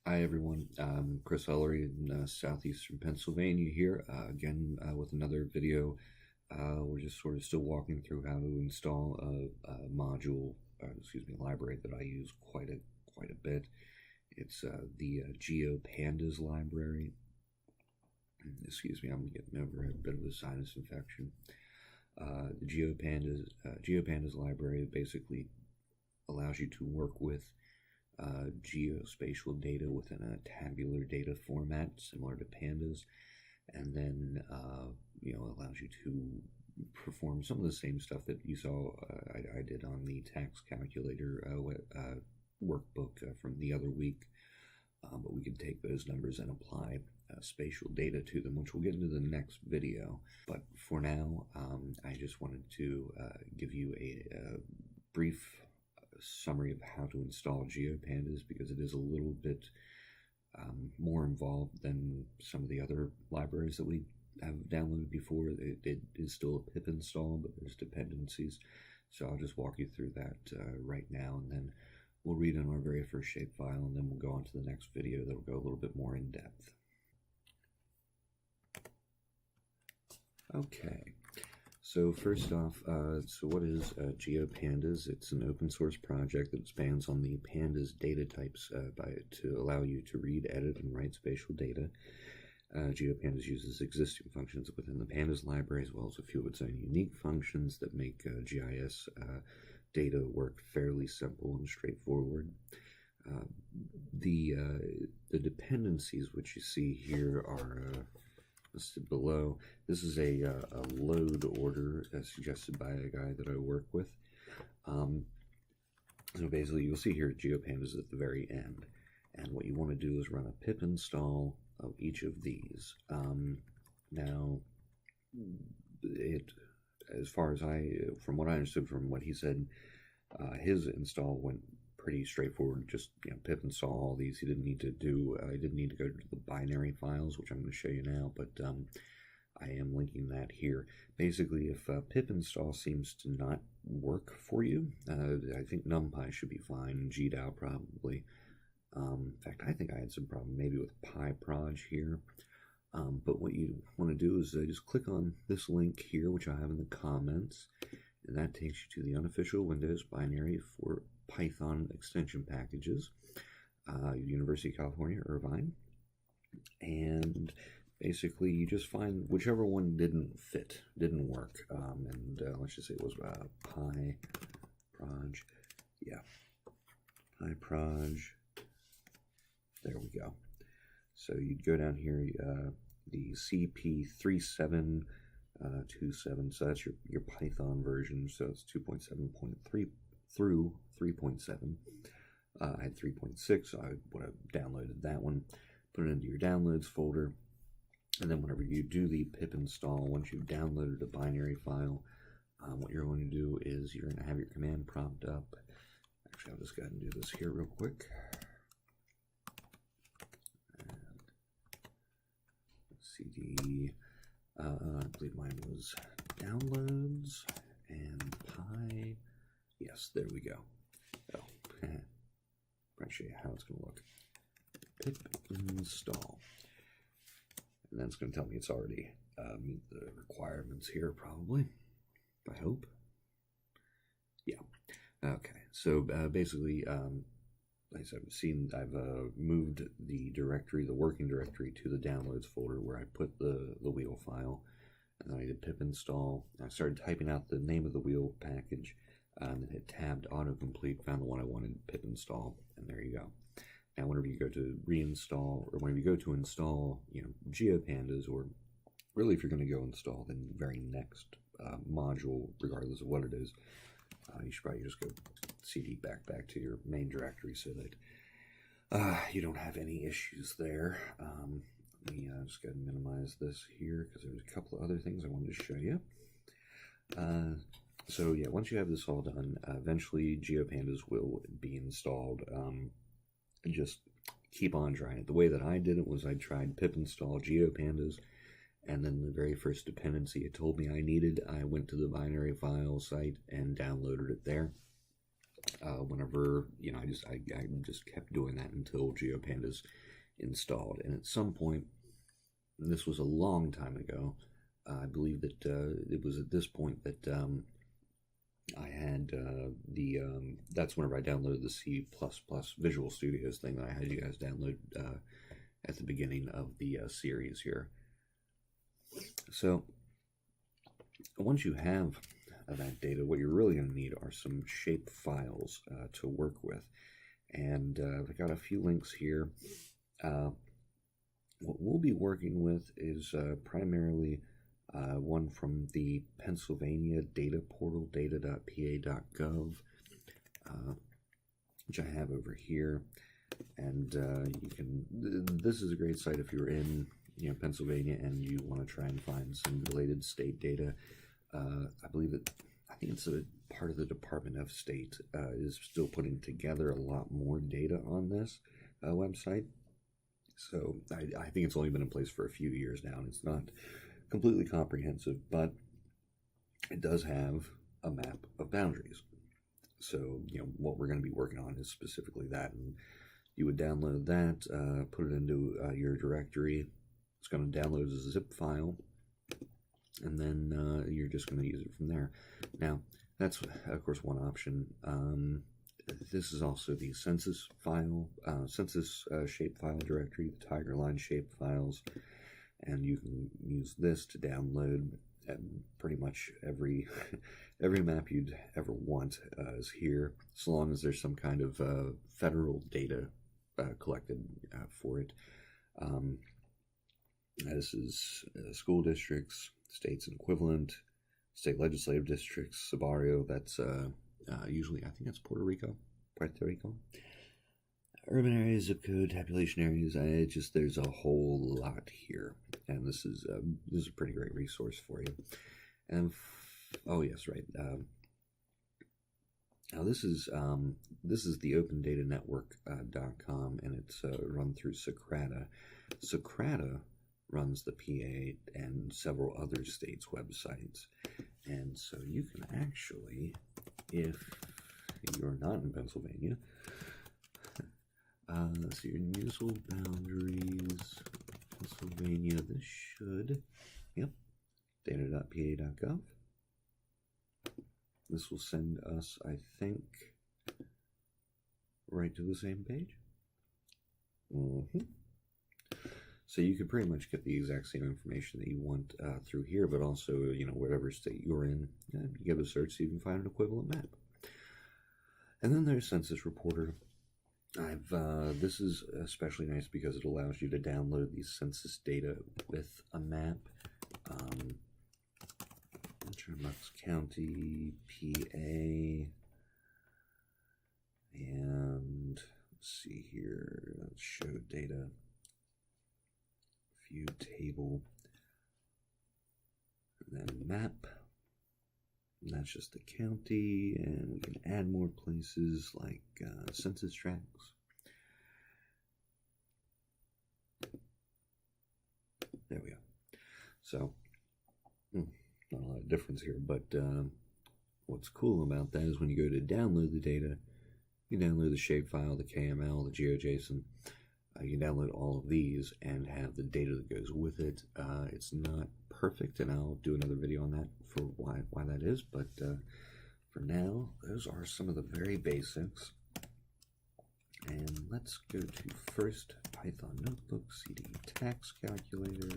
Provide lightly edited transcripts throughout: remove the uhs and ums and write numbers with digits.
Hi everyone, Chris Ellery in southeastern Pennsylvania here, again with another video. We're just sort of still walking through how to install a module, library that I use quite a bit. It's the Geopandas library. Excuse me, I'm getting over a bit of a sinus infection. The Geopandas library basically allows you to work with geospatial data within a tabular data format similar to Pandas, and then allows you to perform some of the same stuff that you saw I did on the tax calculator workbook from the other week, but we can take those numbers and apply spatial data to them, which we'll get into the next video. But for now, I just wanted to give you a brief summary of how to install Geopandas, because it is a little bit more involved than some of the other libraries that we have downloaded before. It is still a pip install, but there's dependencies. So I'll just walk you through that right now, and then we'll read in our very first shapefile, and then we'll go on to the next video that will go a little bit more in depth. Okay. So first off, so what is Geopandas? It's an open source project that expands on the Pandas data types to allow you to read, edit, and write spatial data. Geopandas uses existing functions within the Pandas library, as well as a few of its own unique functions that make GIS data work fairly simple and straightforward. The dependencies which you see here are listed below. This is a load order suggested by a guy that I work with. So basically, you'll see here Geopandas at the very end, and what you want to do is run a pip install of each of these. Now, as far as from what I understood from what he said, his install went pretty straightforward. Just pip install all these. He didn't need to do. I didn't need to go to the binary files, which I'm going to show you now, but I am linking that here. Basically, if pip install seems to not work for you, I think numpy should be fine. GDAL probably. In fact, I think I had some problem maybe with pyproj here. But what you want to do is just click on this link here, which I have in the comments, and that takes you to the unofficial Windows binary for Python extension packages, University of California, Irvine, and basically you just find whichever one didn't work, and let's just say it was pyproj, pyproj. There we go. So you'd go down here, the CP3727, so that's your Python version, so it's 2.7.3 through 3.7. I had 3.6, so I would have downloaded that one, put it into your downloads folder, and then whenever you do the pip install, once you've downloaded a binary file, what you're going to do is you're going to have your command prompt up. Actually, I'll just go ahead and do this here real quick. CD, I believe mine was downloads and py. Yes, there we go. Oh, I'll show you how it's going to look. Pip install. And then it's going to tell me it's already meet the requirements here, probably. I hope. Yeah. Okay. So basically, as I've moved the directory, the working directory, to the downloads folder where I put the wheel file, and then I did pip install. I started typing out the name of the wheel package, and then hit tabbed autocomplete, found the one I wanted, pip install, and there you go. Now, whenever you go to reinstall, or whenever you go to install, Geopandas, or really if you're going to go install the very next module, regardless of what it is, you should probably just go cd back to your main directory so that you don't have any issues there. Let me just go ahead and minimize this here, because there's a couple of other things I wanted to show you. So yeah, once you have this all done, eventually Geopandas will be installed. Just keep on trying it. The way that I did it was I tried pip install Geopandas, and then the very first dependency it told me I needed, I went to the binary file site and downloaded it there. whenever, you know, I just kept doing that until Geopandas installed. And at some point, this was a long time ago, I believe that it was at this point that I had that's whenever I downloaded the C++ Visual Studios thing that I had you guys download at the beginning of the series here. So once you have that data, what you're really going to need are some shape files to work with. And I've got a few links here. What we'll be working with is primarily one from the Pennsylvania data portal, data.pa.gov, which I have over here. And you can, this is a great site if you're in, you know, Pennsylvania and you want to try and find some related state data. I think it's a part of the Department of State is still putting together a lot more data on this website. So I think it's only been in place for a few years now, and it's not completely comprehensive, but it does have a map of boundaries. So, you know, what we're going to be working on is specifically that, and you would download that, put it into your directory. It's going to download as a zip file, and then you're just going to use it from there. Now, that's, of course, one option. This is also the census file, census shape file directory, the tiger line shape files, and you can use this to download pretty much every map you'd ever want is here, so long as there's some kind of federal data collected for it. This is school districts, states and equivalent, state legislative districts, Sabario, that's usually, I think that's Puerto Rico. Urban areas, zip code, tabulation areas, there's a whole lot here. And this is a pretty great resource for you. And, oh yes, right. Now this is the opendatanetwork.com, and it's run through Socrata. Socrata runs the PA and several other states' websites. And so you can actually, if you're not in Pennsylvania, let's see, your municipal boundaries, Pennsylvania, this should, yep, data.pa.gov. This will send us, I think, right to the same page. So you can pretty much get the exact same information that you want through here, but also, you know, whatever state you're in, you give a search so you can find an equivalent map. And then there's Census Reporter. This is especially nice because it allows you to download the census data with a map. Bucks County, PA, and let's see here, let's show data, view table, and then map, and that's just the county, and we can add more places like census tracts. There we go. So, not a lot of difference here, but what's cool about that is when you go to download the data, you download the shapefile, the KML, the GeoJSON. You can download all of these and have the data that goes with it. It's not perfect, and I'll do another video on that for why that is, but for now, those are some of the very basics. And let's go to first Python notebook, CD tax calculator.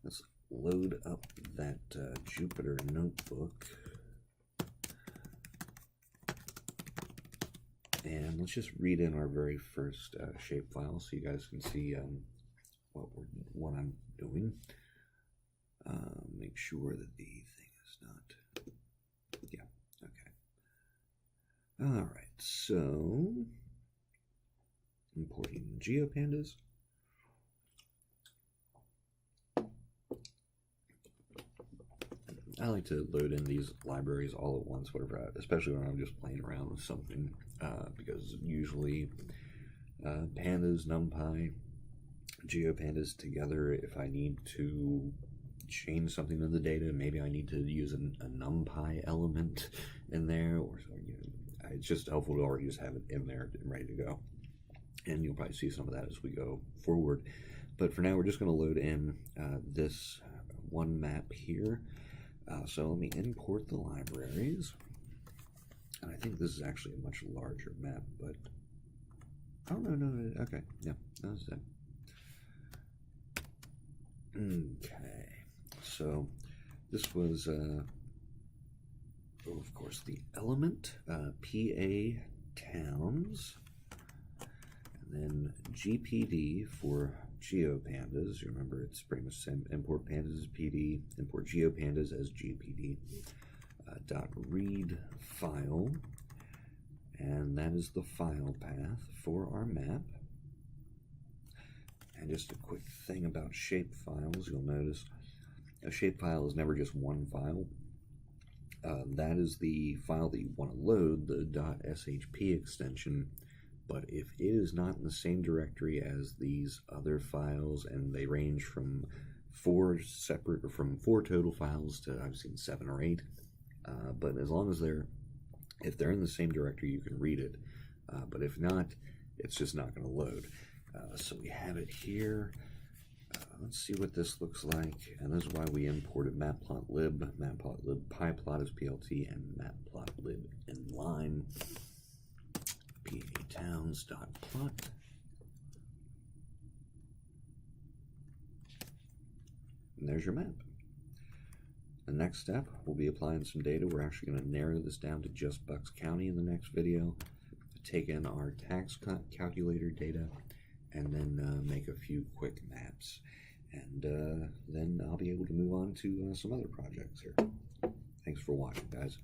Let's load up that Jupyter notebook, and let's just read in our very first shapefile so you guys can see what I'm doing. Make sure that the thing is not, yeah, okay. All right, so importing Geopandas. I like to load in these libraries all at once, whatever, especially when I'm just playing around with something, because usually Pandas, NumPy, Geopandas together, if I need to change something in the data, maybe I need to use a NumPy element in there, or you know, It's just helpful to already just have it in there and ready to go. And you'll probably see some of that as we go forward. But for now, we're just going to load in this one map here. So let me import the libraries. And I think this is actually a much larger map, but oh no, okay, yeah, that's it. Okay, so this was of course the element PA towns, and then GPD for Geopandas. You remember it's pretty much the same. Import pandas as PD, import Geopandas as GPD. Dot read file, and that is the file path for our map. And just a quick thing about shapefiles, you'll notice a shapefile is never just one file. That is the file that you want to load, the .shp extension, but if it is not in the same directory as these other files, and they range from four total files to, I've seen 7 or 8, but as long as if they're in the same directory, you can read it, but if not, it's just not going to load. So we have it here. Let's see what this looks like, and this is why we imported matplotlib, pyplot as plt, and matplotlib inline. patowns.plot. And there's your map. The next step, we'll be applying some data. We're actually going to narrow this down to just Bucks County in the next video, take in our tax calculator data, and then make a few quick maps. And then I'll be able to move on to some other projects here. Thanks for watching, guys.